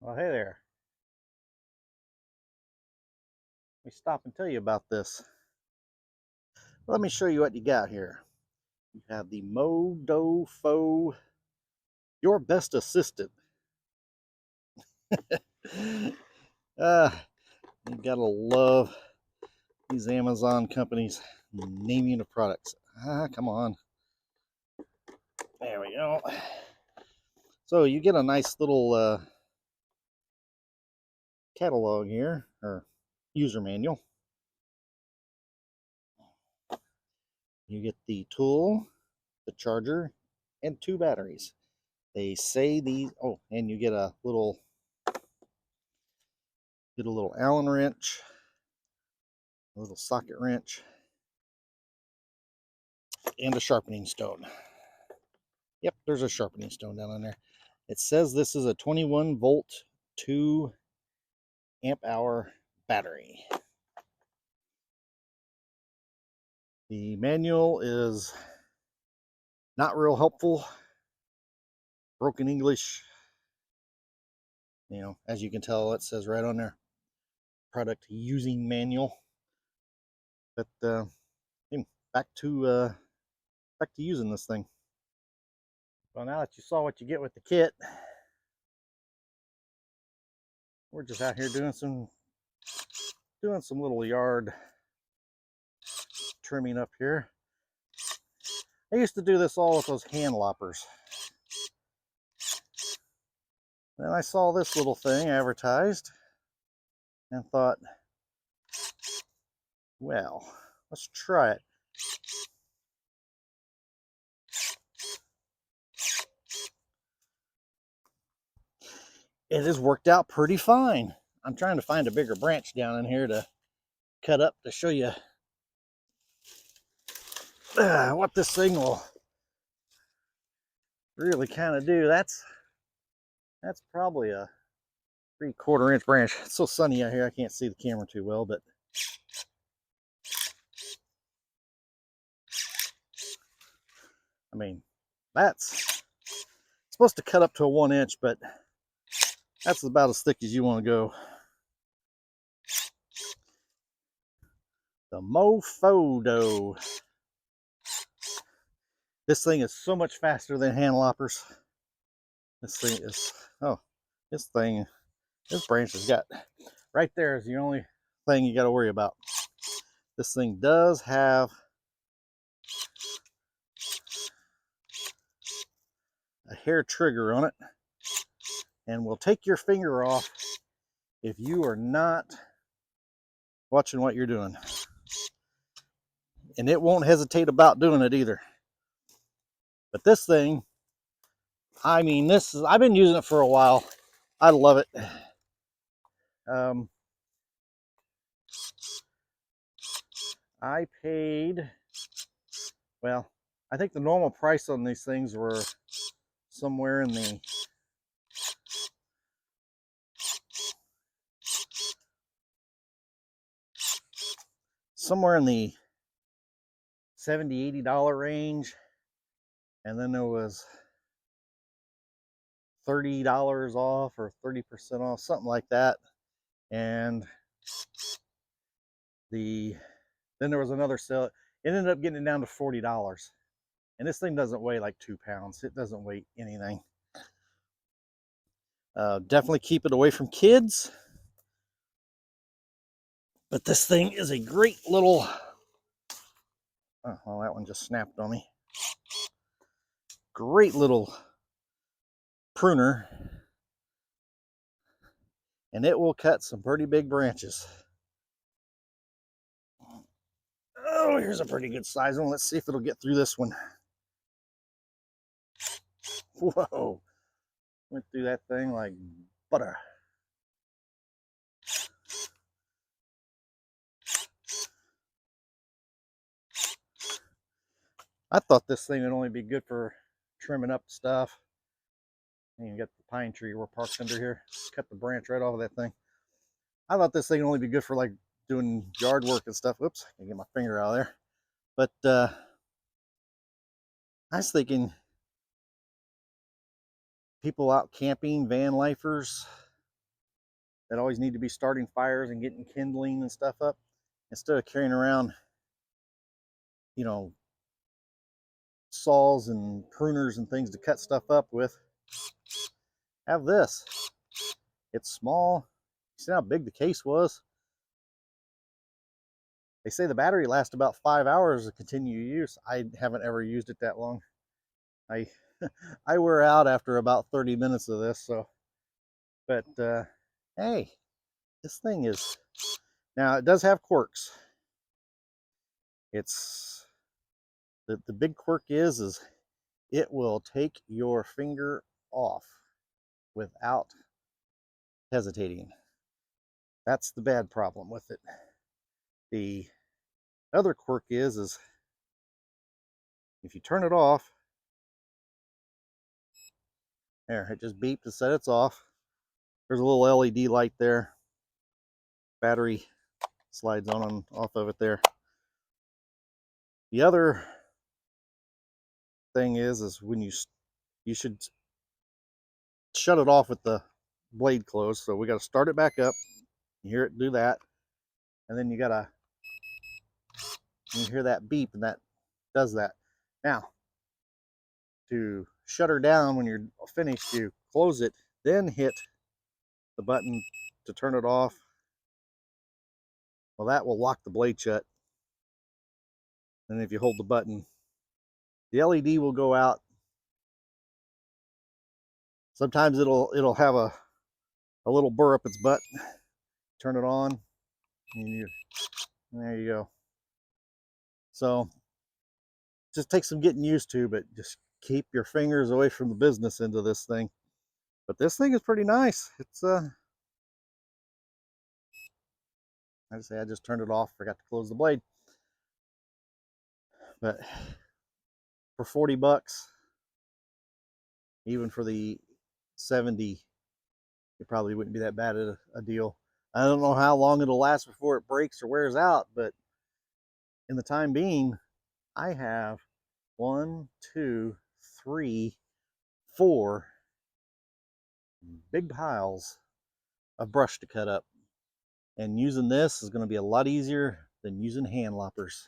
Well, hey there. Let me stop and tell you about this. Let me show you what you got here. You have the Modofo, your best assistant. uh, you gotta love these Amazon companies naming the products. Come on. There we go. So you get a nice little catalog here, or user manual. You get the tool, the charger, and 2 batteries. They say these, oh, and you get a little Allen wrench, a little socket wrench, and a sharpening stone. Yep, there's a sharpening stone down in there. It says this is a 21 volt 2 amp hour battery. The manual is not real helpful. Broken English. You know, as you can tell, it says right on there, product using manual. But back to using this thing. Well, now that you saw what you get with the kit, we're just out here doing some little yard trimming up here. I used to do this all with those hand loppers. Then I saw this little thing advertised and thought, well, let's try it. It has worked out pretty fine. I'm trying to find a bigger branch down in here to cut up to show you what this thing will really kind of do. That's probably a 3/4 inch branch. It's so sunny out here I can't see the camera too well, but I mean, that's supposed to cut up to a 1 inch, but that's about as thick as you want to go. The Modofo. This thing is so much faster than hand loppers. This thing is, oh, this branch has got, right there is the only thing you got to worry about. This thing does have a hair trigger on it, and will take your finger off if you are not watching what you're doing. And it won't hesitate about doing it either. But this thing, I mean, I've been using it for a while. I love it. I paid, well, I think the normal price on these things were somewhere in the $70-$80 range, and then there was $30 off or 30% off, something like that. And then there was another sale. It ended up getting it down to $40. And this thing doesn't weigh like 2 pounds. It doesn't weigh anything. Definitely keep it away from kids. But this thing is a great little, oh, well, that one just snapped on me. Great little pruner. And it will cut some pretty big branches. Oh, here's a pretty good size one. Let's see if it'll get through this one. Whoa. Went through that thing like butter. I thought this thing would only be good for trimming up stuff. And you got the pine tree we're parked under here. Cut the branch right off of that thing. I thought this thing would only be good for like doing yard work and stuff. Oops, I can get my finger out of there. But I was thinking people out camping, van lifers, that always need to be starting fires and getting kindling and stuff up, instead of carrying around, you know, saws and pruners and things to cut stuff up with, have this. It's small. See how big the case was? They say the battery lasts about 5 hours of continued use. I haven't ever used it that long. I I wear out after about 30 minutes of this. So, but hey, this thing is, now it does have quirks. It's the big quirk is it will take your finger off without hesitating. That's the bad problem with it. The other quirk is if you turn it off, there, it just beeped and said it's off. There's a little LED light there. Battery slides on and off of it there. The other thing is when you should shut it off with the blade closed. So we got to start it back up. You hear it do that, and then you hear that beep, and that does that. Now, to shut her down when you're finished, you close it, then hit the button to turn it off. Well, that will lock the blade shut. And if you hold the button, the LED will go out. Sometimes it'll have a little burr up its butt. Turn it on, and there you go. So just takes some getting used to, but just keep your fingers away from the business end of this thing. But this thing is pretty nice. It's I just turned it off, forgot to close the blade. But for 40 bucks, even for the 70, it probably wouldn't be that bad a deal. I don't know how long it'll last before it breaks or wears out, but in the time being, I have 1, 2, 3, 4 big piles of brush to cut up. And using this is going to be a lot easier than using hand loppers.